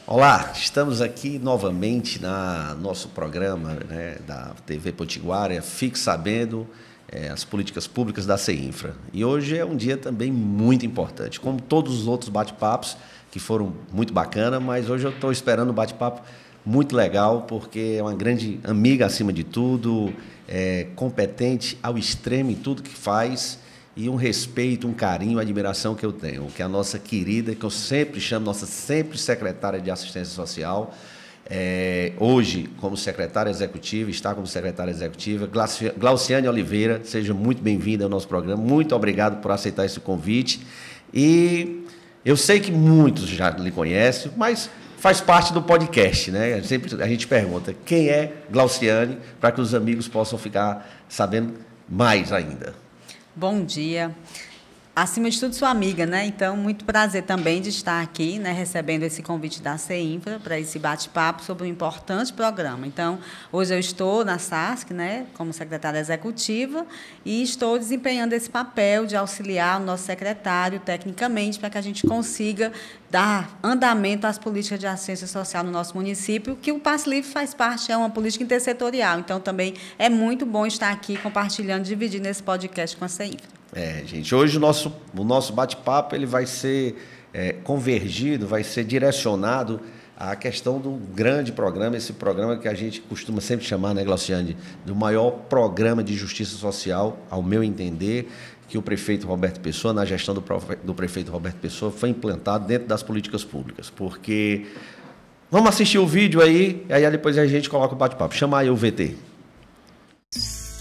Olá, estamos aqui novamente no nosso programa, né, da TV Potiguara, Fique Sabendo, as políticas públicas da CEINFRA. E hoje é um dia também muito importante, como todos os outros bate-papos, que foram muito bacanas, mas hoje eu estou esperando um bate-papo muito legal, porque é uma grande amiga acima de tudo, competente ao extremo em tudo que faz, e um respeito, um carinho, uma admiração que eu tenho, que é a nossa querida, que eu sempre chamo, nossa sempre secretária de Assistência Social, hoje como secretária executiva, está como secretária executiva, Glauciane Oliveira, seja muito bem-vinda ao nosso programa, muito obrigado por aceitar esse convite, e eu sei que muitos já lhe conhecem, mas faz parte do podcast, né? Sempre a gente pergunta quem é Glauciane, para que os amigos possam ficar sabendo mais ainda. Bom dia. Acima de tudo, sou amiga, né? Então, muito prazer também de estar aqui, né, recebendo esse convite da CEINFRA para esse bate-papo sobre um importante programa. Então, hoje eu estou na SASC, né, como secretária executiva, e estou desempenhando esse papel de auxiliar o nosso secretário tecnicamente para que a gente consiga dar andamento às políticas de assistência social no nosso município, que o Passe Livre faz parte, é uma política intersetorial. Então, também é muito bom estar aqui compartilhando, dividindo esse podcast com a CEINFRA. Gente, hoje o nosso bate-papo ele vai ser convergido, vai ser direcionado à questão do grande programa, esse programa que a gente costuma sempre chamar, né, Glauciane, do maior programa de justiça social, ao meu entender, que o prefeito Roberto Pessoa, na gestão do prefeito Roberto Pessoa, foi implantado dentro das políticas públicas, porque... Vamos assistir o vídeo aí depois a gente coloca o bate-papo. Chama aí o VT.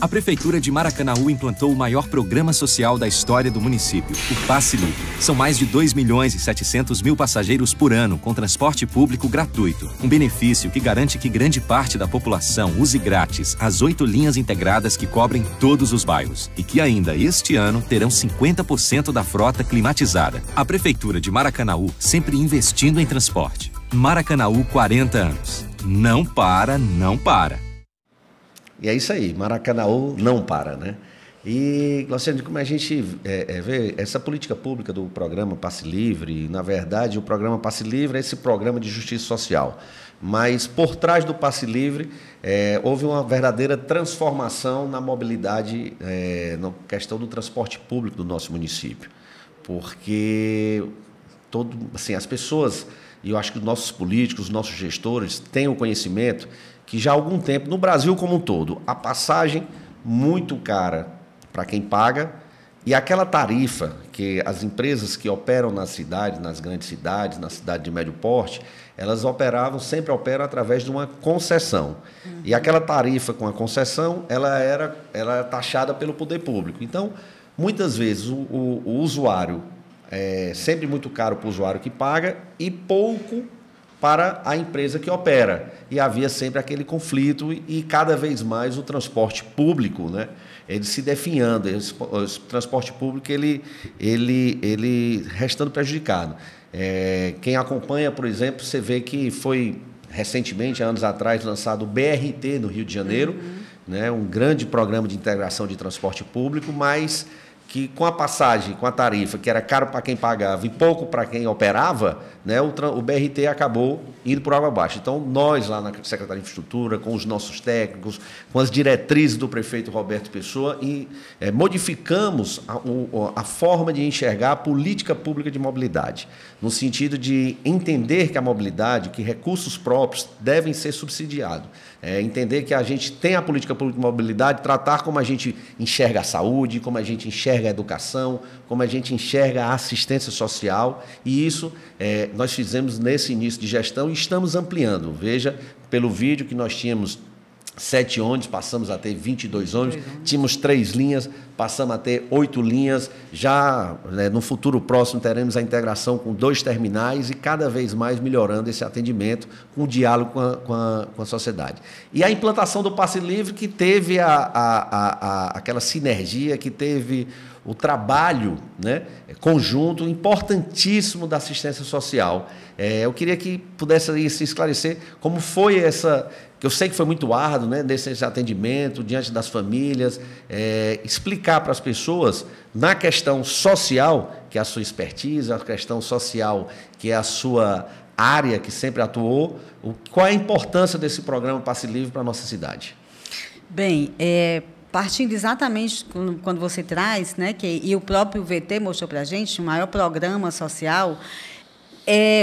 A Prefeitura de Maracanaú implantou o maior programa social da história do município, o Passe Livre. São mais de 2.700.000 passageiros por ano, com transporte público gratuito. Um benefício que garante que grande parte da população use grátis as 8 linhas integradas que cobrem todos os bairros. E que ainda este ano terão 50% da frota climatizada. A Prefeitura de Maracanaú sempre investindo em transporte. Maracanaú, 40 anos. Não para, não para. E é isso aí, Maracanaú não para, né? E, Glauciane, como a gente vê, essa política pública do programa Passe Livre, na verdade, o programa Passe Livre é esse programa de justiça social. Mas, por trás do Passe Livre, houve uma verdadeira transformação na mobilidade, na questão do transporte público do nosso município. Porque as pessoas, e eu acho que os nossos políticos, os nossos gestores, têm o conhecimento que já há algum tempo, no Brasil como um todo, a passagem muito cara para quem paga e aquela tarifa que as empresas que operam nas cidades, nas grandes cidades, na cidade de médio porte, elas sempre operam através de uma concessão. E aquela tarifa com a concessão, ela era taxada pelo poder público. Então, muitas vezes, o usuário é sempre muito caro para o usuário que paga e pouco para a empresa que opera. E havia sempre aquele conflito e cada vez mais o transporte público, né, ele se definhando, o transporte público ele restando prejudicado. Quem acompanha, por exemplo, você vê que foi recentemente, anos atrás, lançado o BRT no Rio de Janeiro, né, um grande programa de integração de transporte público, mas que com a passagem, com a tarifa, que era caro para quem pagava e pouco para quem operava, né, o BRT acabou indo por água abaixo. Então, nós lá na Secretaria de Infraestrutura, com os nossos técnicos, com as diretrizes do prefeito Roberto Pessoa, modificamos a forma de enxergar a política pública de mobilidade, no sentido de entender que a mobilidade, que recursos próprios devem ser subsidiados. Entender que a gente tem a política pública de mobilidade, tratar como a gente enxerga a saúde, como a gente enxerga a educação, como a gente enxerga a assistência social, e isso nós fizemos nesse início de gestão e estamos ampliando. Veja, pelo vídeo que nós tínhamos 7 ônibus, passamos a ter 22 ônibus, tínhamos 3 linhas, passamos a ter 8 linhas, já no futuro próximo teremos a integração com 2 terminais e cada vez mais melhorando esse atendimento com o diálogo com a sociedade. E a implantação do Passe Livre, que teve aquela sinergia, que teve o trabalho, né, conjunto importantíssimo da assistência social. Eu queria que pudesse se esclarecer como foi essa, que eu sei que foi muito árduo, né, desse atendimento diante das famílias, explicar para as pessoas na questão social, que é a sua expertise, a questão social, que é a sua área que sempre atuou, qual é a importância desse programa Passe Livre para a nossa cidade? Bem, partindo exatamente quando você traz, né, e o próprio VT mostrou para a gente, o maior programa social,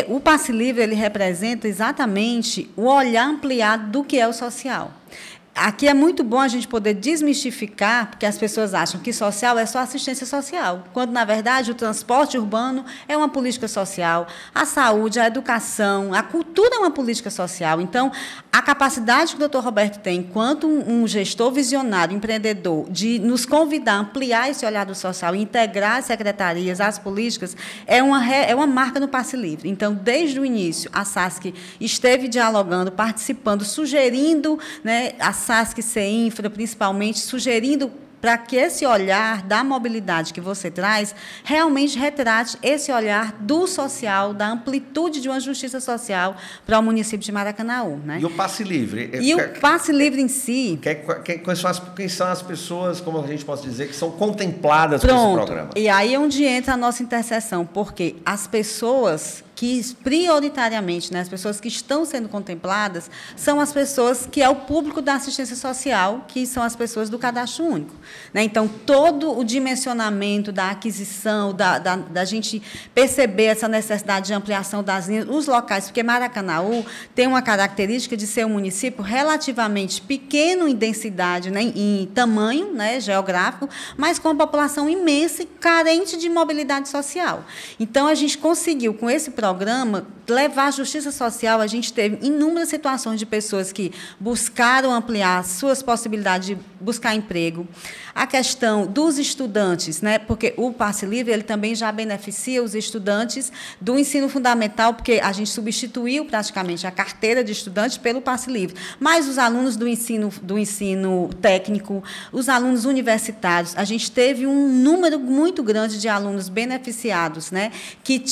o Passe Livre ele representa exatamente o olhar ampliado do que é o social. Aqui é muito bom a gente poder desmistificar, porque as pessoas acham que social é só assistência social, quando, na verdade, o transporte urbano é uma política social, a saúde, a educação, a cultura é uma política social. Então, a capacidade que o Dr. Roberto tem, enquanto um gestor visionário, empreendedor, de nos convidar a ampliar esse olhar do social, integrar as secretarias, as políticas, é uma marca no Passe Livre. Então, desde o início, a SASC esteve dialogando, participando, sugerindo, né, a SASC CEINFRA, principalmente, sugerindo para que esse olhar da mobilidade que você traz realmente retrate esse olhar do social, da amplitude de uma justiça social para o município de Maracanaú. Né? E o Passe Livre? E o Passe Livre em si... Quem são as pessoas, como a gente pode dizer, que são contempladas por esse programa? E aí é onde entra a nossa interseção, porque as pessoas que prioritariamente, né, as pessoas que estão sendo contempladas são as pessoas que é o público da assistência social, que são as pessoas do cadastro único. Né? Então, todo o dimensionamento da aquisição, da gente perceber essa necessidade de ampliação das linhas, os locais, porque Maracanaú tem uma característica de ser um município relativamente pequeno em densidade, né, em tamanho, né, geográfico, mas com uma população imensa e carente de mobilidade social. Então, a gente conseguiu, com esse programa, levar a justiça social. A gente teve inúmeras situações de pessoas que buscaram ampliar suas possibilidades de buscar emprego. A questão dos estudantes, né, porque o Passe Livre ele também já beneficia os estudantes do ensino fundamental, porque a gente substituiu praticamente a carteira de estudante pelo Passe Livre. Mas os alunos do ensino técnico, os alunos universitários, a gente teve um número muito grande de alunos beneficiados, né, que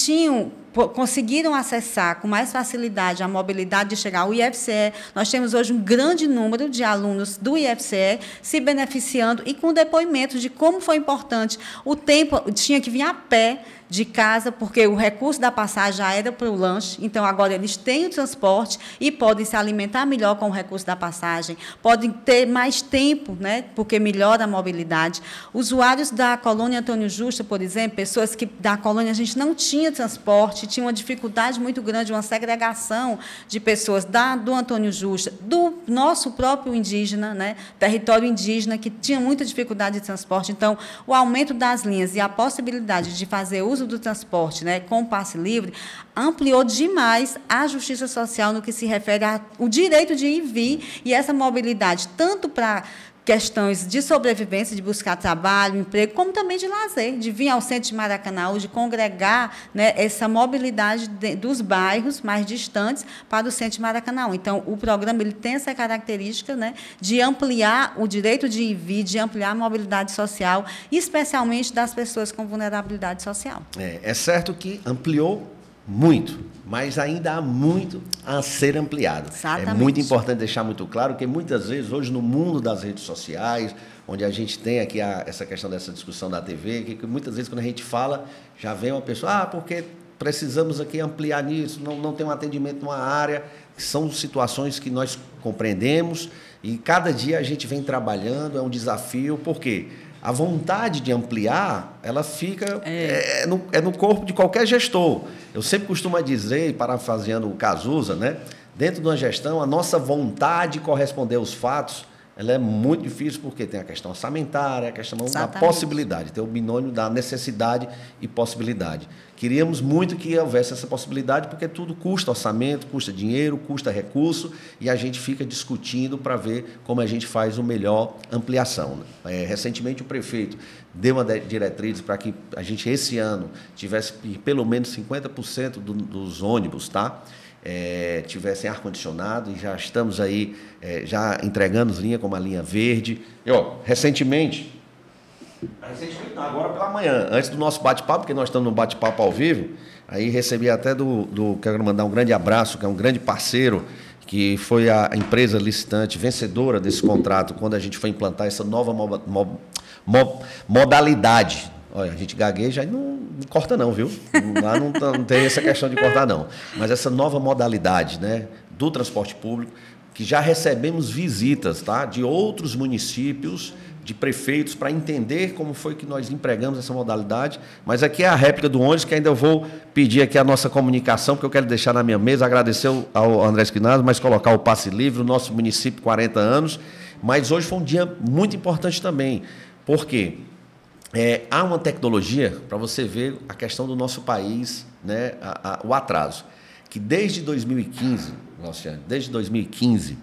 conseguiram acessar com mais facilidade a mobilidade de chegar ao IFCE. Nós temos hoje um grande número de alunos do IFCE se beneficiando e com depoimentos de como foi importante. O tempo tinha que vir a pé de casa, porque o recurso da passagem já era para o lanche, então agora eles têm o transporte e podem se alimentar melhor com o recurso da passagem, podem ter mais tempo, né, porque melhora a mobilidade. Usuários da colônia Antônio Justa, por exemplo, pessoas que da colônia a gente não tinha transporte, tinha uma dificuldade muito grande, uma segregação de pessoas do Antônio Justa, do nosso próprio indígena, né, território indígena, que tinha muita dificuldade de transporte. Então, o aumento das linhas e a possibilidade de fazer uso do transporte, né, com o Passe Livre, ampliou demais a justiça social no que se refere ao direito de ir e vir, e essa mobilidade, tanto para questões de sobrevivência, de buscar trabalho, emprego, como também de lazer, de vir ao centro de Maracanaú, de congregar, né, essa mobilidade dos bairros mais distantes para o centro de Maracanaú. Então, o programa ele tem essa característica, né, de ampliar o direito de ir e vir, de ampliar a mobilidade social, especialmente das pessoas com vulnerabilidade social. É certo que ampliou muito, mas ainda há muito a ser ampliado. Exatamente. É muito importante deixar muito claro que muitas vezes, hoje, no mundo das redes sociais, onde a gente tem aqui essa questão dessa discussão da TV, que muitas vezes, quando a gente fala, já vem uma pessoa, porque precisamos aqui ampliar nisso, não tem um atendimento numa área. São situações que nós compreendemos e cada dia a gente vem trabalhando, é um desafio, por quê? A vontade de ampliar, ela fica no corpo de qualquer gestor. Eu sempre costumo dizer, parafraseando o Cazuza, né? Dentro de uma gestão, a nossa vontade de corresponder aos fatos, ela é muito difícil, porque tem a questão orçamentária, a questão da possibilidade, tem o binômio da necessidade e possibilidade. Queríamos muito que houvesse essa possibilidade, porque tudo custa orçamento, custa dinheiro, custa recurso, e a gente fica discutindo para ver como a gente faz o melhor ampliação. Recentemente, o prefeito deu uma diretriz para que a gente, esse ano, tivesse pelo menos 50% dos ônibus, tivessem ar-condicionado, e já estamos aí já entregando linhas como a linha verde. Recentemente não, agora pela manhã, antes do nosso bate-papo, porque nós estamos no bate-papo ao vivo, aí recebi até quero mandar um grande abraço, que é um grande parceiro, que foi a empresa licitante vencedora desse contrato, quando a gente foi implantar essa nova modalidade Olha, a gente gagueja e não corta não, viu? Lá não tem essa questão de cortar não. Mas essa nova modalidade, né, do transporte público, que já recebemos visitas, tá, de outros municípios, de prefeitos, para entender como foi que nós empregamos essa modalidade. Mas aqui é a réplica do ônibus, que ainda eu vou pedir aqui a nossa comunicação, porque eu quero deixar na minha mesa, agradecer ao André Esquinado, mas colocar o Passe Livre, o nosso município, 40 anos. Mas hoje foi um dia muito importante também. Por quê? Há uma tecnologia, para você ver a questão do nosso país, né, o atraso, que desde 2015, Luciano, desde 2015,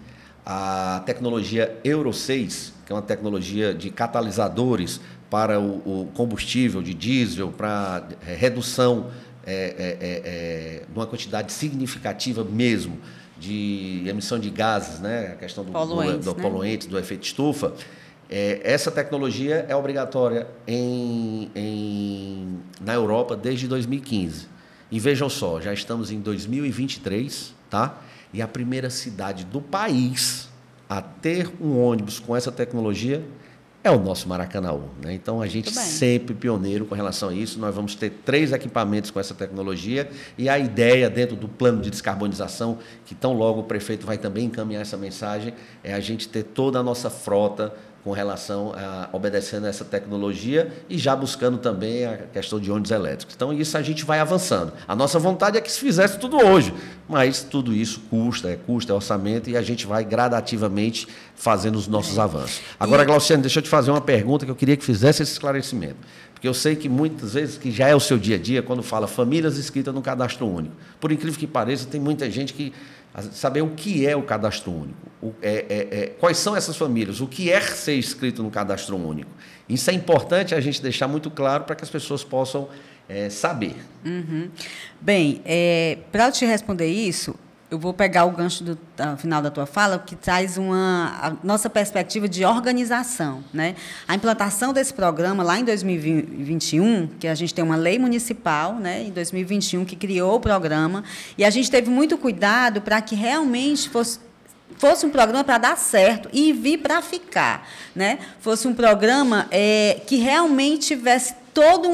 a tecnologia Euro 6, que é uma tecnologia de catalisadores para o combustível de diesel, para redução de uma quantidade significativa mesmo de emissão de gases, né, a questão do poluentes, do efeito estufa. Essa tecnologia é obrigatória na Europa desde 2015. E vejam só, já estamos em 2023, tá? E a primeira cidade do país a ter um ônibus com essa tecnologia é o nosso Maracanaú, né? Então, a gente sempre pioneiro com relação a isso. Nós vamos ter 3 equipamentos com essa tecnologia e a ideia, dentro do plano de descarbonização, que tão logo o prefeito vai também encaminhar essa mensagem, é a gente ter toda a nossa frota com relação a obedecendo a essa tecnologia e já buscando também a questão de ônibus elétricos. Então, isso a gente vai avançando. A nossa vontade é que se fizesse tudo hoje, mas tudo isso custa, é orçamento, e a gente vai gradativamente fazendo os nossos avanços. Agora, Glauciane, deixa eu te fazer uma pergunta que eu queria que fizesse esse esclarecimento. Porque eu sei que muitas vezes, que já é o seu dia a dia, quando fala famílias inscritas no cadastro único. Por incrível que pareça, tem muita gente que saber o que é o cadastro único, quais são essas famílias, o que é ser inscrito no cadastro único. Isso é importante a gente deixar muito claro para que as pessoas possam saber. Uhum. Bem, para eu te responder isso, eu vou pegar o gancho do final da tua fala, que traz a nossa perspectiva de organização, né? A implantação desse programa lá em 2021, que a gente tem uma lei municipal, né, em 2021, que criou o programa, e a gente teve muito cuidado para que realmente fosse um programa para dar certo e vir para ficar, né? Fosse um programa que realmente tivesse todo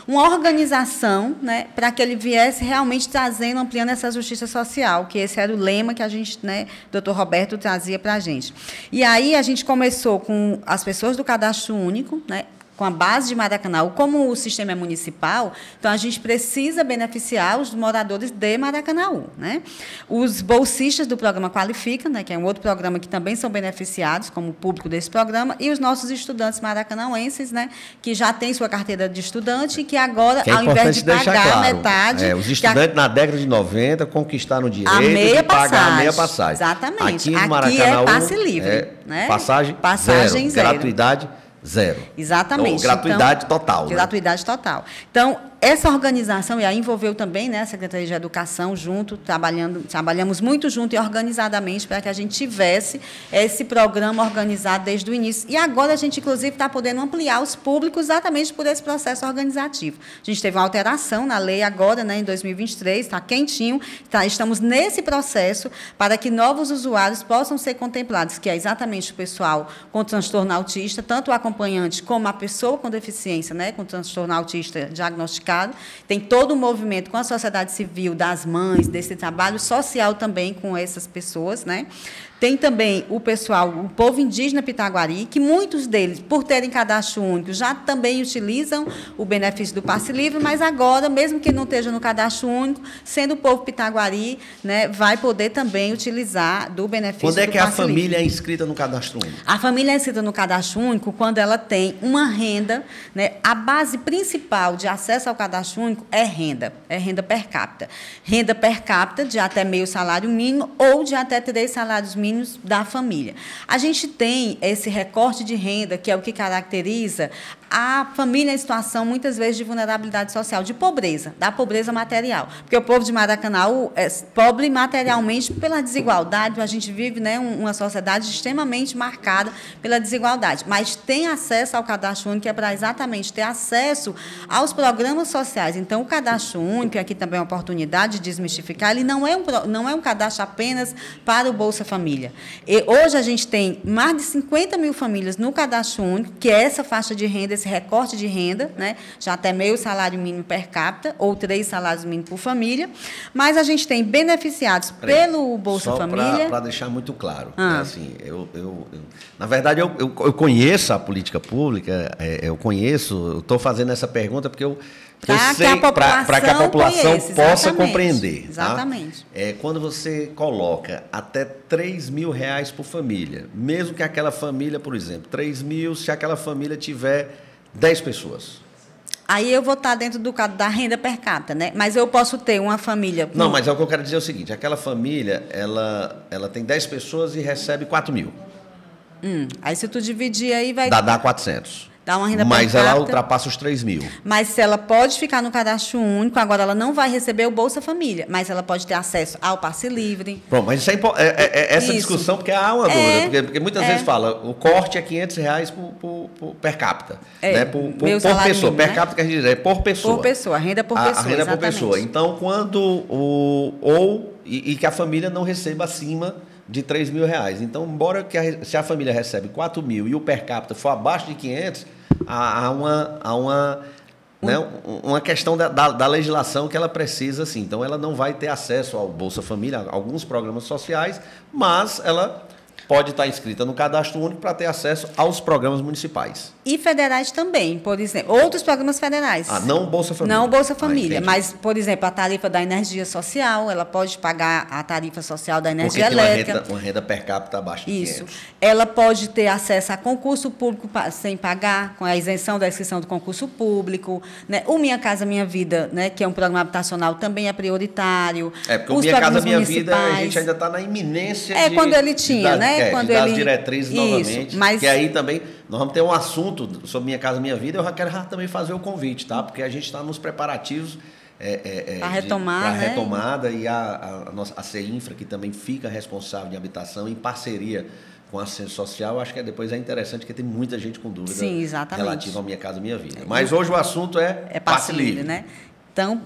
uma organização, né, para que ele viesse realmente trazendo, ampliando essa justiça social, que esse era o lema que a gente, né, doutor Roberto trazia para a gente. E aí a gente começou com as pessoas do cadastro único, né, com a base de Maracanaú. Como o sistema é municipal, então a gente precisa beneficiar os moradores de Maracanaú, né? Os bolsistas do programa Qualifica, né, que é um outro programa que também são beneficiados como público desse programa, e os nossos estudantes maracanauenses, né, que já têm sua carteira de estudante e que agora, ao invés de pagar metade... os estudantes na década de 90 conquistaram o direito de pagar a meia passagem. Exatamente. Aqui no Maracanaú, é passe livre. Né? Passagem zero. Gratuidade zero. Exatamente. Então, gratuidade total. Né? Gratuidade total. Então, essa organização, e aí envolveu também, né, a Secretaria de Educação junto, trabalhamos muito junto e organizadamente para que a gente tivesse esse programa organizado desde o início. E agora a gente, inclusive, está podendo ampliar os públicos exatamente por esse processo organizativo. A gente teve uma alteração na lei agora, né, em 2023, está quentinho, estamos nesse processo para que novos usuários possam ser contemplados, que é exatamente o pessoal com transtorno autista, tanto o acompanhante como a pessoa com deficiência, né, com transtorno autista diagnosticado. Tem todo um movimento com a sociedade civil, das mães, desse trabalho social também com essas pessoas, né? Tem também o pessoal, o povo indígena Pitaguari, que muitos deles, por terem cadastro único, já também utilizam o benefício do passe livre, mas agora, mesmo que não esteja no cadastro único, sendo o povo Pitaguari, né, vai poder também utilizar do benefício do passe livre. Quando é que a família é inscrita no cadastro único? A família é inscrita no cadastro único quando ela tem uma renda, né? A base principal de acesso ao cadastro único é renda per capita. Renda per capita de até meio salário mínimo ou de até 3 salários mínimos da família. A gente tem esse recorte de renda, que é o que caracteriza a família em situação, muitas vezes, de vulnerabilidade social, de pobreza, da pobreza material. Porque o povo de Maracanaú é pobre materialmente pela desigualdade, a gente vive, né, uma sociedade extremamente marcada pela desigualdade, mas tem acesso ao cadastro único, que é para exatamente ter acesso aos programas sociais. Então, o cadastro único, aqui também é uma oportunidade de desmistificar, ele não é um cadastro apenas para o Bolsa Família. E hoje a gente tem mais de 50 mil famílias no cadastro único, que é essa faixa de renda esse recorte de renda, né? Já até meio salário mínimo per capita, ou 3 salários mínimos por família. Mas a gente tem beneficiados pelo Bolsa Família. Para deixar muito claro, né? Assim, na verdade, eu conheço a política pública, eu estou fazendo essa pergunta porque eu sei para que a população possa compreender. Exatamente. Tá? Quando você coloca até R$3.000 por família, mesmo que aquela família, por exemplo, 3 mil, se aquela família tiver 10 pessoas. Aí eu vou estar dentro da renda per capita, né? Mas eu posso ter uma família... Não, mas o que eu quero dizer é o seguinte, aquela família, ela tem 10 pessoas e recebe 4 mil. Aí se tu dividir aí vai... Dá 400. Dá uma renda mas per capita, ela ultrapassa os 3 mil. Mas se ela pode ficar no cadastro único, agora ela não vai receber o Bolsa Família, mas ela pode ter acesso ao passe livre. Bom, mas isso essa discussão, porque há uma dúvida, porque muitas vezes fala, o corte é R$500 per capita, né? por pessoa. Mínimo, per capita, que a gente diz, é por pessoa. Por pessoa, a renda por pessoa, a renda por pessoa. Então, quando e que a família não receba acima de R$3.000. Então, embora se a família recebe 4 mil e o per capita for abaixo de 500, há uma questão da legislação que ela precisa, assim. Então, ela não vai ter acesso ao Bolsa Família, a alguns programas sociais, mas ela pode estar inscrita no cadastro único para ter acesso aos programas municipais. E federais também, por exemplo. Outros programas federais. Não o Bolsa Família. Não o Bolsa Família, mas, por exemplo, a tarifa da energia social, ela pode pagar a tarifa social da energia elétrica. Uma renda per capita abaixo de 500. Isso. Ela pode ter acesso a concurso público sem pagar, com a isenção da inscrição do concurso público. Né? O Minha Casa Minha Vida, né, que é um programa habitacional, também é prioritário. Porque o Minha Casa Minha Vida, a gente ainda está na iminência quando ele tinha, né? Quando das diretrizes novamente, mas... que aí também nós vamos ter um assunto sobre Minha Casa Minha Vida, eu já quero também fazer o convite, tá? Porque a gente está nos preparativos para retomar, né? Retomada, e a CEINFRA, que também fica responsável de habitação, em parceria com a Assistência Social, acho que depois é interessante, porque tem muita gente com dúvida relativa ao Minha Casa Minha Vida. Mas hoje o assunto é passe livre, né?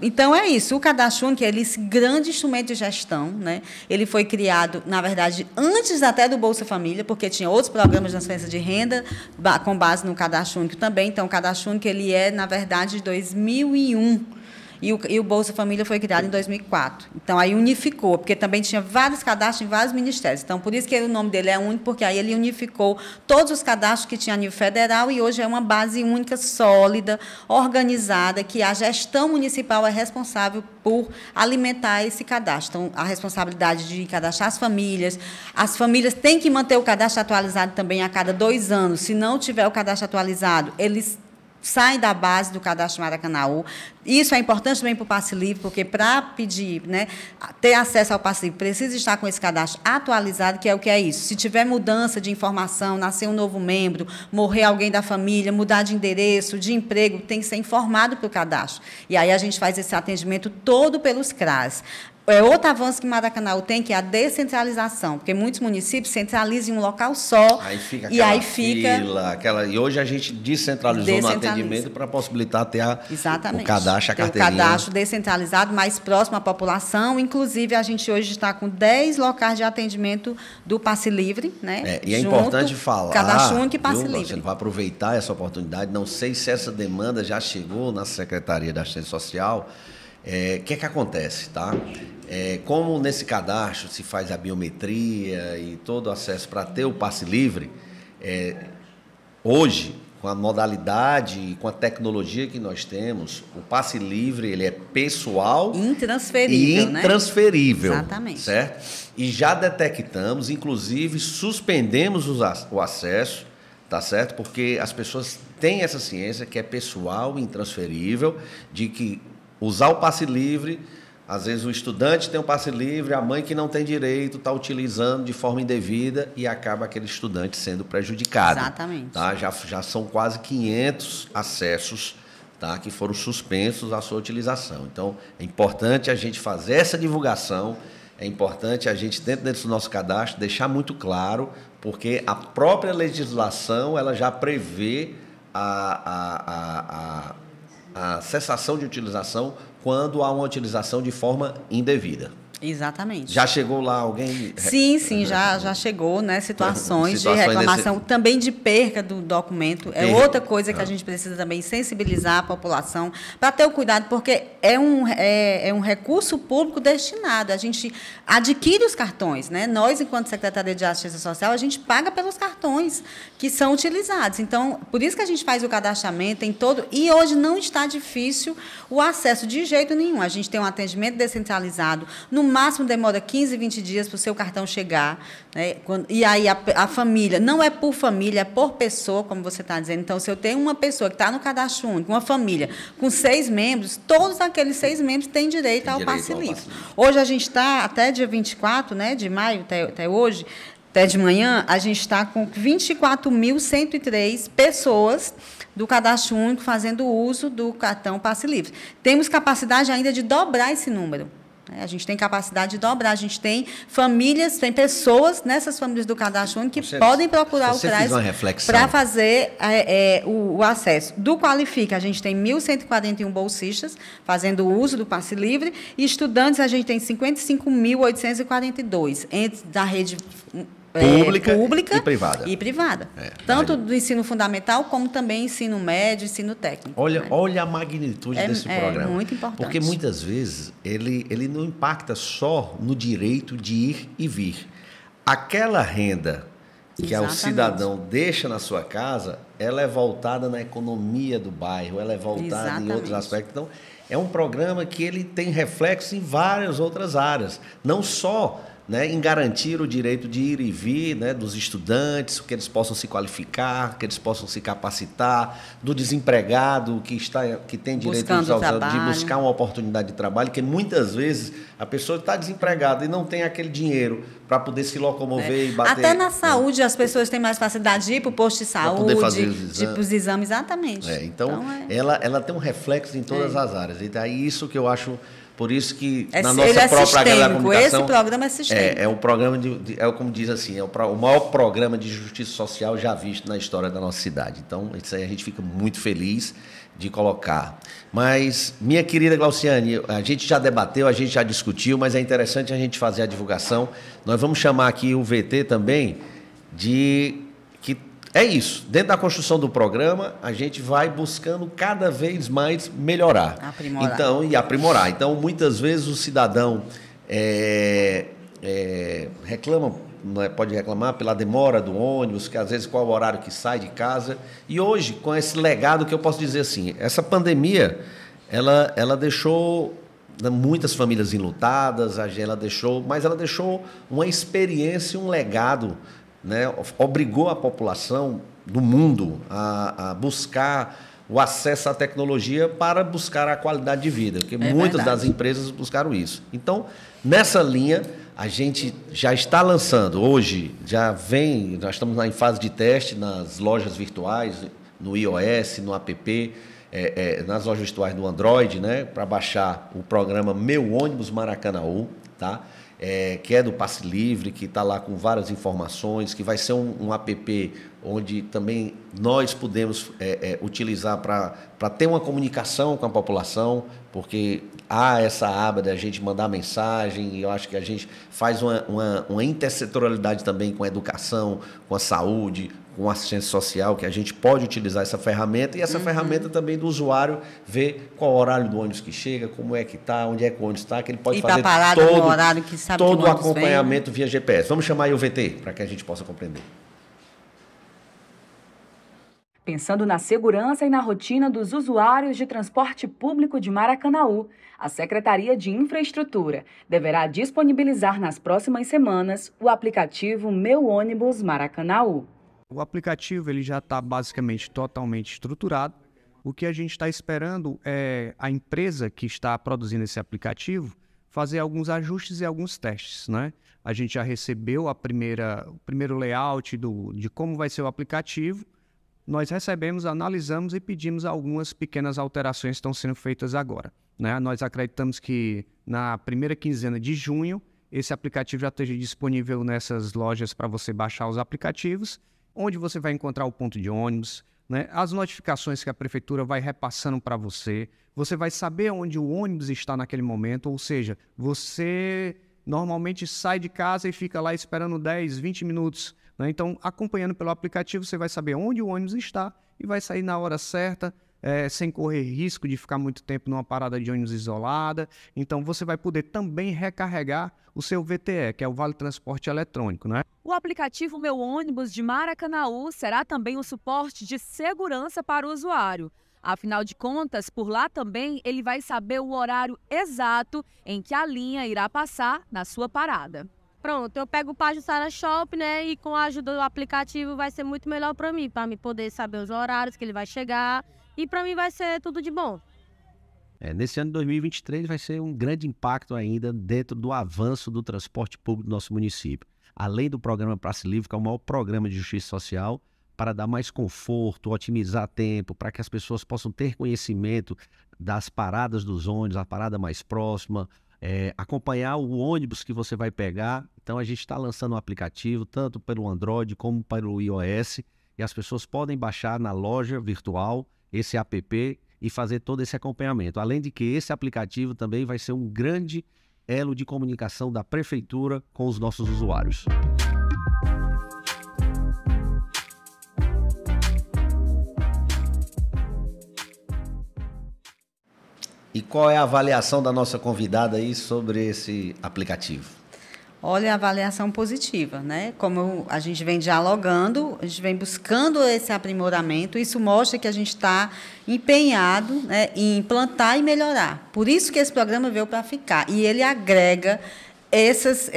Então, é isso. O Cadastro Único é esse grande instrumento de gestão, né? Ele foi criado, na verdade, antes até do Bolsa Família, porque tinha outros programas de transferência de renda com base no Cadastro Único também. Então, o Cadastro Único ele é, na verdade, de 2001. E o Bolsa Família foi criado em 2004. Então, aí unificou, porque também tinha vários cadastros em vários ministérios. Então, por isso que o nome dele é único, porque aí ele unificou todos os cadastros que tinha a nível federal e hoje é uma base única, sólida, organizada, que a gestão municipal é responsável por alimentar esse cadastro. Então, a responsabilidade de cadastrar as famílias têm que manter o cadastro atualizado também a cada 2 anos. Se não tiver o cadastro atualizado, eles saem da base do cadastro Maracanaú. Isso é importante também para o passe livre, porque para pedir, né, ter acesso ao passe livre, precisa estar com esse cadastro atualizado, que é o que é isso. Se tiver mudança de informação, nascer um novo membro, morrer alguém da família, mudar de endereço, de emprego, tem que ser informado para o cadastro. E aí a gente faz esse atendimento todo pelos CRAS. Outro avanço que Maracanaú tem, que é a descentralização, porque muitos municípios centralizam em um local só. Aí fica fila, e hoje a gente descentralizou no atendimento para possibilitar ter o cadastro, a carteirinha. O cadastro descentralizado, mais próximo à população. Inclusive, a gente hoje está com 10 locais de atendimento do Passe Livre, né? E é importante falar. Cadastro único e Passe Livre. Você vai aproveitar essa oportunidade. Não sei se essa demanda já chegou na Secretaria da Assistência Social. O que acontece, tá? Como nesse cadastro se faz a biometria e todo o acesso para ter o passe livre, hoje, com a modalidade e com a tecnologia que nós temos, o passe livre ele é pessoal intransferível, e intransferível, né? Exatamente. Certo? E já detectamos, inclusive suspendemos o acesso, tá certo? Porque as pessoas têm essa ciência que é pessoal e intransferível, de que usar o passe livre, às vezes o estudante tem um passe livre, a mãe que não tem direito está utilizando de forma indevida e acaba aquele estudante sendo prejudicado. Exatamente. Tá? Já são quase 500 acessos, tá, que foram suspensos à sua utilização. Então, é importante a gente fazer essa divulgação, é importante a gente, dentro do nosso cadastro, deixar muito claro, porque a própria legislação ela já prevê a cessação de utilização quando há uma utilização de forma indevida. Exatamente. Já chegou lá alguém? Sim, já chegou, né? Situações de reclamação, também de perca do documento. É outra coisa que a gente precisa também sensibilizar a população para ter o cuidado, porque é um recurso público destinado. A gente adquire os cartões, né? Nós, enquanto Secretaria de Assistência Social, a gente paga pelos cartões que são utilizados. Então, por isso que a gente faz o cadastramento em todo... E hoje não está difícil o acesso de jeito nenhum. A gente tem um atendimento descentralizado, no máximo demora 15, 20 dias para o seu cartão chegar, né? E aí a família, não é por família, é por pessoa, como você está dizendo. Então, se eu tenho uma pessoa que está no cadastro único, uma família com 6 membros, todos aqueles 6 membros têm direito ao passe livre. Hoje a gente está, até dia 24, né, de maio, até hoje, até de manhã, a gente está com 24.103 pessoas do cadastro único fazendo uso do cartão passe livre. Temos capacidade ainda de dobrar esse número. A gente tem capacidade de dobrar. A gente tem famílias, tem pessoas nessas famílias do cadastro único que podem procurar o CRAS para fazer o acesso. Do Qualifica, a gente tem 1.141 bolsistas fazendo uso do passe livre, e estudantes a gente tem 55.842, entre da rede pública e privada. Tanto do ensino fundamental, como também ensino médio, ensino técnico. Olha a magnitude desse programa. É muito importante. Porque, muitas vezes, ele não impacta só no direito de ir e vir. Aquela renda que o cidadão deixa na sua casa, ela é voltada na economia do bairro, ela é voltada em outros aspectos. Então, é um programa que ele tem reflexo em várias outras áreas. Não só... né, em garantir o direito de ir e vir, né, dos estudantes, que eles possam se qualificar, que eles possam se capacitar, do desempregado que tem direito de buscar uma oportunidade de trabalho, que muitas vezes a pessoa está desempregada e não tem aquele dinheiro para poder se locomover e bater. Até na saúde, as pessoas têm mais facilidade de ir para o posto de saúde, os exames, exatamente. Então ela tem um reflexo em todas as áreas. E daí isso que eu acho... Por isso que na nossa própria área da comunicação... Esse programa é sistêmico. É um programa como diz assim, é o maior programa de justiça social já visto na história da nossa cidade. Então, isso aí a gente fica muito feliz de colocar. Mas, minha querida Glauciane, a gente já debateu, a gente já discutiu, mas é interessante a gente fazer a divulgação. Nós vamos chamar aqui o VT também é isso. Dentro da construção do programa, a gente vai buscando cada vez mais melhorar. Aprimorar. Então, muitas vezes o cidadão reclama, pode reclamar pela demora do ônibus, que às vezes qual é o horário que sai de casa. E hoje, com esse legado que eu posso dizer assim, essa pandemia, ela deixou muitas famílias enlutadas, mas ela deixou uma experiência, um legado, né? Obrigou a população do mundo a buscar o acesso à tecnologia para buscar a qualidade de vida, porque muitas das empresas buscaram isso. Então, nessa linha, a gente já está lançando, hoje, nós estamos em fase de teste nas lojas virtuais, no iOS, no app, nas lojas virtuais do Android, né, para baixar o programa Meu Ônibus Maracanaú, tá? Que é do passe livre, que está lá com várias informações, que vai ser um app onde também nós podemos utilizar para ter uma comunicação com a população, porque há essa aba da gente mandar mensagem, e eu acho que a gente faz uma intersetorialidade também com a educação, com a saúde, com a assistência social, que a gente pode utilizar essa ferramenta, e essa ferramenta também do usuário ver qual o horário do ônibus que chega, como é que está, onde é que o ônibus está, que ele pode fazer todo o acompanhamento via GPS. Vamos chamar aí o VT, para que a gente possa compreender. Pensando na segurança e na rotina dos usuários de transporte público de Maracanaú, a Secretaria de Infraestrutura deverá disponibilizar nas próximas semanas o aplicativo Meu Ônibus Maracanaú. O aplicativo ele já está basicamente totalmente estruturado. O que a gente está esperando é a empresa que está produzindo esse aplicativo fazer alguns ajustes e alguns testes, né? A gente já recebeu o primeiro layout de como vai ser o aplicativo. Nós recebemos, analisamos e pedimos algumas pequenas alterações que estão sendo feitas agora, né? Nós acreditamos que na primeira quinzena de junho esse aplicativo já esteja disponível nessas lojas para você baixar os aplicativos, onde você vai encontrar o ponto de ônibus, né? As notificações que a prefeitura vai repassando para você. Você vai saber onde o ônibus está naquele momento, ou seja, você normalmente sai de casa e fica lá esperando 10, 20 minutos. Né? Então, acompanhando pelo aplicativo, você vai saber onde o ônibus está e vai sair na hora certa, sem correr risco de ficar muito tempo numa parada de ônibus isolada. Então, você vai poder também recarregar o seu VTE, que é o Vale Transporte Eletrônico, né? O aplicativo Meu Ônibus de Maracanaú será também um suporte de segurança para o usuário. Afinal de contas, por lá também ele vai saber o horário exato em que a linha irá passar na sua parada. Pronto, eu pego o Pajuçara Shopping, né? E com a ajuda do aplicativo vai ser muito melhor para mim poder saber os horários que ele vai chegar. E para mim vai ser tudo de bom. Nesse ano de 2023 vai ser um grande impacto ainda dentro do avanço do transporte público do nosso município. Além do programa Passe Livre, que é o maior programa de justiça social, para dar mais conforto, otimizar tempo, para que as pessoas possam ter conhecimento das paradas dos ônibus, a parada mais próxima, acompanhar o ônibus que você vai pegar. Então a gente está lançando um aplicativo, tanto pelo Android como pelo iOS, e as pessoas podem baixar na loja virtual esse app e fazer todo esse acompanhamento. Além de que esse aplicativo também vai ser um grande elo de comunicação da Prefeitura com os nossos usuários. E qual é a avaliação da nossa convidada aí sobre esse aplicativo? Olha, a avaliação positiva, né? Como a gente vem dialogando, a gente vem buscando esse aprimoramento, isso mostra que a gente está empenhado, né, em implantar e melhorar. Por isso que esse programa veio para ficar. E ele agrega esses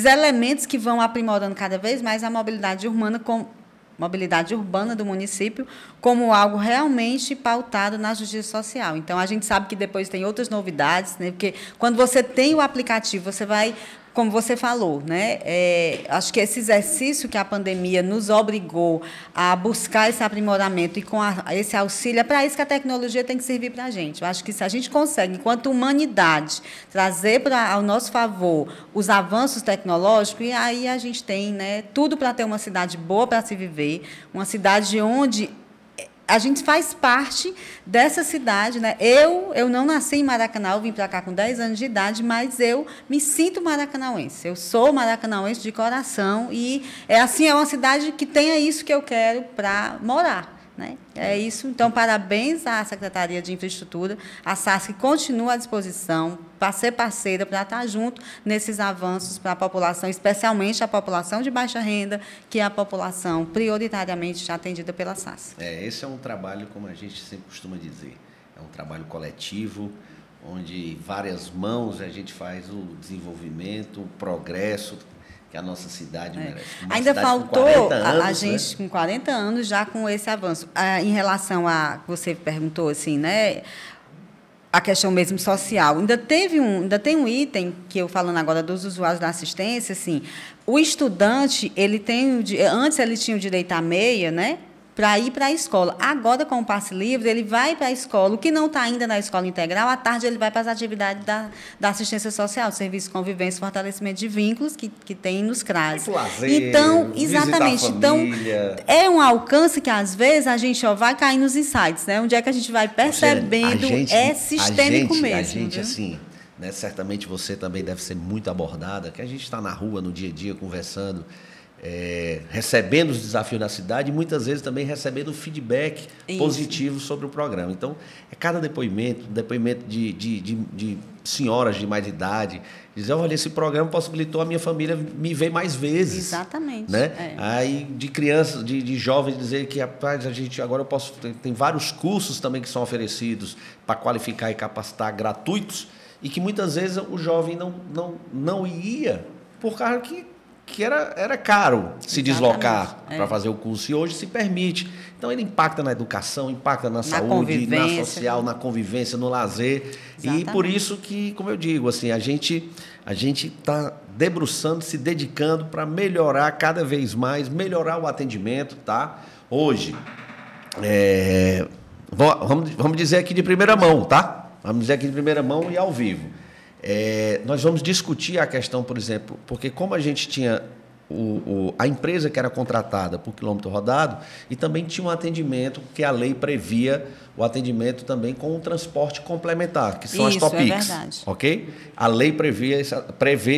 elementos que vão aprimorando cada vez mais a mobilidade urbana do município como algo realmente pautado na justiça social. Então, a gente sabe que depois tem outras novidades, né? Porque quando você tem o aplicativo, você vai, como você falou, né? Acho que esse exercício que a pandemia nos obrigou a buscar esse aprimoramento e com esse auxílio, é para isso que a tecnologia tem que servir para a gente. Eu acho que se a gente consegue, enquanto humanidade, trazer ao nosso favor os avanços tecnológicos, e aí a gente tem, né, tudo para ter uma cidade boa para se viver, uma cidade onde a gente faz parte dessa cidade, né? Eu não nasci em Maracanã, eu vim para cá com 10 anos de idade, mas eu me sinto maracanauense. Eu sou maracanauense de coração e é uma cidade que tenha isso que eu quero para morar, né? É isso. Então, parabéns à Secretaria de Infraestrutura, a SASC continua à disposição para ser parceira, para estar junto nesses avanços para a população, especialmente a população de baixa renda, que é a população prioritariamente atendida pela SASC. Esse é um trabalho, como a gente sempre costuma dizer, é um trabalho coletivo, onde várias mãos a gente faz o desenvolvimento, o progresso que a nossa cidade merece. Ainda faltou a gente, com 40 anos, já com esse avanço. Em relação a, você perguntou assim, né, a questão mesmo social, ainda tem um item, que eu falando agora dos usuários da assistência, assim, o estudante, antes ele tinha o direito à meia, né, para ir para a escola. Agora, com o Passe Livre, ele vai para a escola. O que não está ainda na escola integral, à tarde ele vai para as atividades da assistência social, serviço de convivência e fortalecimento de vínculos que tem nos CRAS. Então, exatamente. Então, é um alcance que, às vezes, a gente vai cair nos insights, né? Onde é que a gente vai percebendo, é sistêmico mesmo. A gente, assim, né, certamente você também deve ser muito abordada, que a gente está na rua, no dia a dia, conversando, recebendo os desafios da cidade e muitas vezes também recebendo feedback positivo sobre o programa. Então, cada depoimento de senhoras de mais idade, dizer, olha, esse programa possibilitou a minha família me ver mais vezes. Exatamente. Né? Aí, de crianças, de jovens, dizer que, rapaz, agora eu posso... Tem vários cursos também que são oferecidos para qualificar e capacitar gratuitos e que muitas vezes o jovem não ia por causa que era caro se deslocar para fazer o curso, e hoje se permite. Então, ele impacta na educação, impacta na saúde, na social, na convivência, no lazer. Exatamente. E por isso que, como eu digo, assim, a gente está debruçando, se dedicando para melhorar cada vez mais, melhorar o atendimento, tá? Hoje, vamos dizer aqui de primeira mão, tá? Vamos dizer aqui de primeira mão e ao vivo. Nós vamos discutir a questão, por exemplo, porque como a gente tinha a empresa que era contratada por quilômetro rodado e também tinha um atendimento que a lei previa, o atendimento também com o transporte complementar, que são as TOPICs. Ok? A lei prevê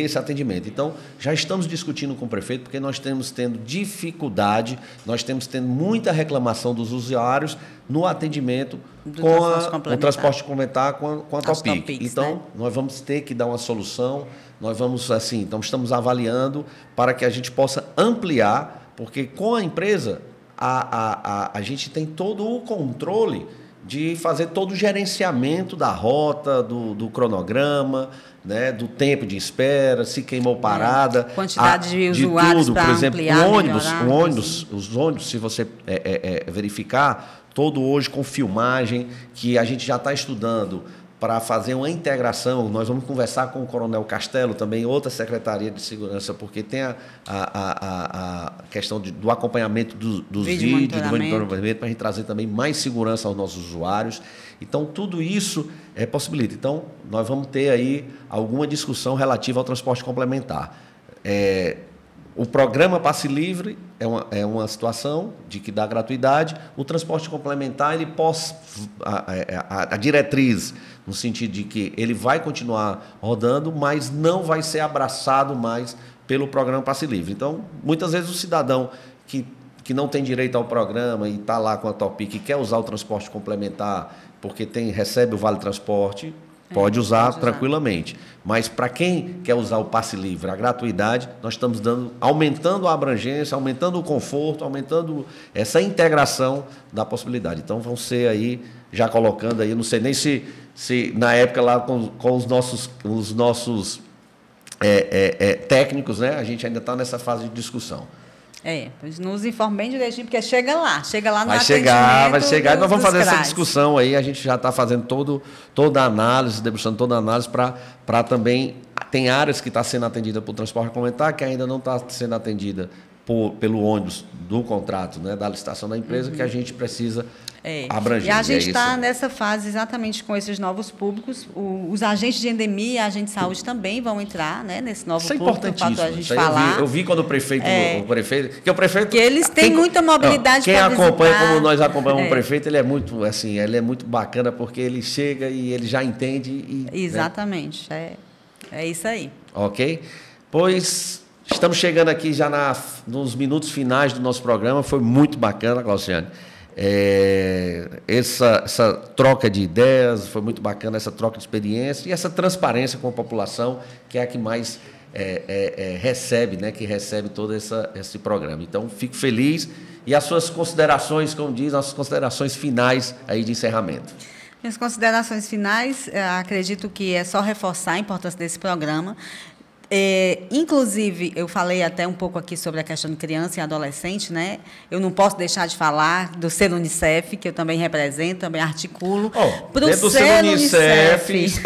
esse atendimento. Então, já estamos discutindo com o prefeito, porque nós estamos tendo dificuldade, nós estamos tendo muita reclamação dos usuários no atendimento com o transporte complementar com a TOPIC. Então, né? Nós vamos ter que dar uma solução, nós vamos, assim, então estamos avaliando para que a gente possa ampliar, porque com a empresa a gente tem todo o controle de fazer todo o gerenciamento da rota, do cronograma, né, do tempo de espera, se queimou parada, quantidade de usuários para ampliar, os ônibus, se você verificar, todo hoje com filmagem, que a gente já está estudando para fazer uma integração. Nós vamos conversar com o Coronel Castelo, também outra Secretaria de Segurança, porque tem a questão do acompanhamento dos vídeos, do monitoramento, para a gente trazer também mais segurança aos nossos usuários. Então, tudo isso possibilita. Então, nós vamos ter aí alguma discussão relativa ao transporte complementar. O programa Passe Livre é uma situação de que dá gratuidade. O transporte complementar, a diretriz, no sentido de que ele vai continuar rodando, mas não vai ser abraçado mais pelo programa Passe Livre. Então, muitas vezes o cidadão que não tem direito ao programa e está lá com a TOPIC e quer usar o transporte complementar porque recebe o Vale Transporte, pode usar tranquilamente. Mas para quem quer usar o Passe Livre, a gratuidade, nós estamos aumentando a abrangência, aumentando o conforto, aumentando essa integração da possibilidade. Então, vão ser aí, já colocando aí, não sei nem se na época lá com os nossos técnicos, né, a gente ainda está nessa fase de discussão. Nos informe bem direitinho, porque chega lá no vai chegar, nós vamos fazer essa discussão aí, a gente já está fazendo toda a análise, debruçando toda a análise para também, tem áreas que está sendo atendida por transporte complementar, que ainda não está sendo atendida pelo ônibus do contrato, né, da licitação da empresa, que a gente precisa abranger. E a gente está nessa fase exatamente com esses novos públicos. Os agentes de endemia e a agente de saúde também vão entrar, né, nesse novo público. Isso é importantíssimo. A gente falar. Eu vi quando o prefeito... Que eles têm muita mobilidade para visitar. Quem acompanha, como nós acompanhamos o prefeito, ele é muito bacana, porque ele chega e ele já entende. Exatamente. Né? É isso aí. Ok? Pois... Estamos chegando aqui já nos minutos finais do nosso programa. Foi muito bacana, Glauciane. Essa troca de ideias, foi muito bacana, essa troca de experiência e essa transparência com a população, que é a que mais recebe, né, que recebe todo esse programa. Então, fico feliz. E as suas considerações, como diz, as considerações finais aí de encerramento. Minhas considerações finais, acredito que é só reforçar a importância desse programa. Inclusive, eu falei até um pouco aqui sobre a questão de criança e adolescente, né? Eu não posso deixar de falar do Ser Unicef, que eu também represento, também articulo. Dentro do Ser Unicef,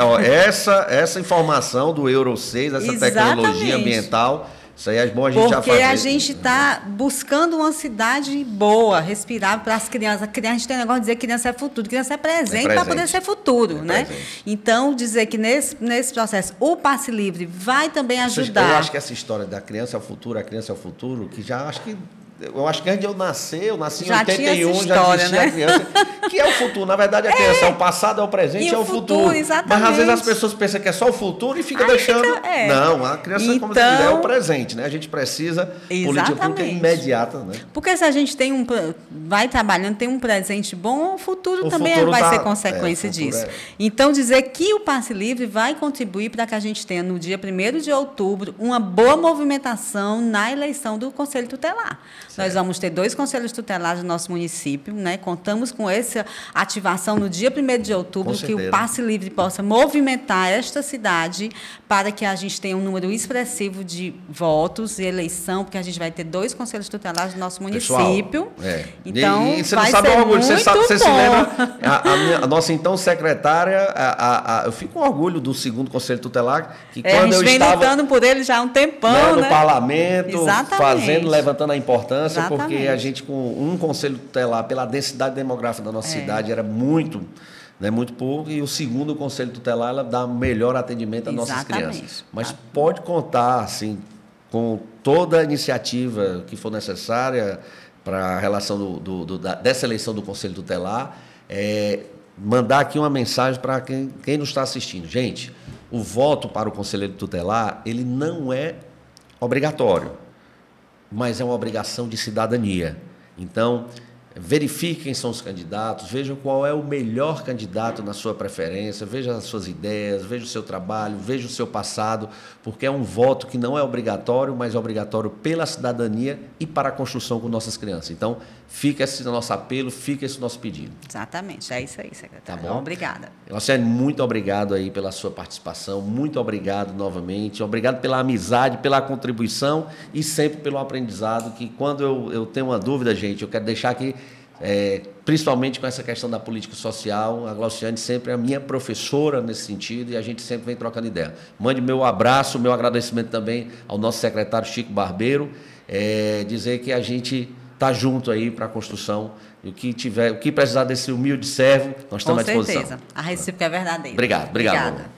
essa informação do Euro 6, essa tecnologia ambiental, isso aí é bom a gente já fazer. Porque a gente está buscando uma cidade boa, respirável para as crianças. A gente tem um negócio de dizer que criança é futuro, criança é presente para poder ser futuro, né? Presente. Então, dizer que nesse processo o Passe Livre vai também ajudar. Eu acho que essa história da criança é o futuro, a criança é o futuro, que já acho que... Eu acho que antes de eu nasci em já 81, história, já existia, né? A criança, que é o futuro. Na verdade, a criança é o passado, é o presente, é o futuro. Exatamente. Mas às vezes as pessoas pensam que é só o futuro e fica deixando... Não, a criança, como você diz, é o presente, né? A gente precisa política pública imediata, né? Porque se a gente vai trabalhando, tem um presente bom, o futuro também vai ser consequência disso. Então, dizer que o Passe Livre vai contribuir para que a gente tenha, no dia 1º de outubro, uma boa movimentação na eleição do Conselho Tutelar. Nós vamos ter 2 conselhos tutelares no nosso município, né? Contamos com essa ativação no dia 1º de outubro, que o Passe Livre possa movimentar esta cidade para que a gente tenha um número expressivo de votos e eleição, porque a gente vai ter 2 conselhos tutelares no nosso município. Então, e você não sabe o orgulho, você se lembra, a nossa então secretária, eu fico com orgulho do 2º conselho tutelar, que quando eu estava... A gente vem lutando por ele já há um tempão, né? No parlamento, exatamente, levantando a importância, porque a gente, com um conselho tutelar, pela densidade demográfica da nossa cidade, era muito pouco, e o 2º conselho tutelar, ela dá melhor atendimento às nossas crianças. Mas pode contar, assim, com toda a iniciativa que for necessária para a relação dessa eleição do Conselho Tutelar, mandar aqui uma mensagem para quem nos está assistindo. Gente, o voto para o Conselheiro Tutelar, ele não é obrigatório, mas é uma obrigação de cidadania. Então, verifique quem são os candidatos, veja qual é o melhor candidato na sua preferência, veja as suas ideias, veja o seu trabalho, veja o seu passado, porque é um voto que não é obrigatório, mas é obrigatório pela cidadania e para a construção com nossas crianças. Então, fica esse nosso apelo, fica esse nosso pedido. Exatamente, é isso aí, secretário. Tá bom? Obrigada. Glauciane, muito obrigado aí pela sua participação, muito obrigado novamente, obrigado pela amizade, pela contribuição e sempre pelo aprendizado, que quando eu tenho uma dúvida, gente, eu quero deixar aqui, principalmente com essa questão da política social, a Glauciane sempre é a minha professora nesse sentido e a gente sempre vem trocando ideia. Mande meu abraço, meu agradecimento também ao nosso secretário Chico Barbeiro, dizer que a gente está junto aí para a construção e o que precisar desse humilde servo, nós estamos à disposição. Com certeza, a recíproca é verdadeira. Obrigado. Obrigada.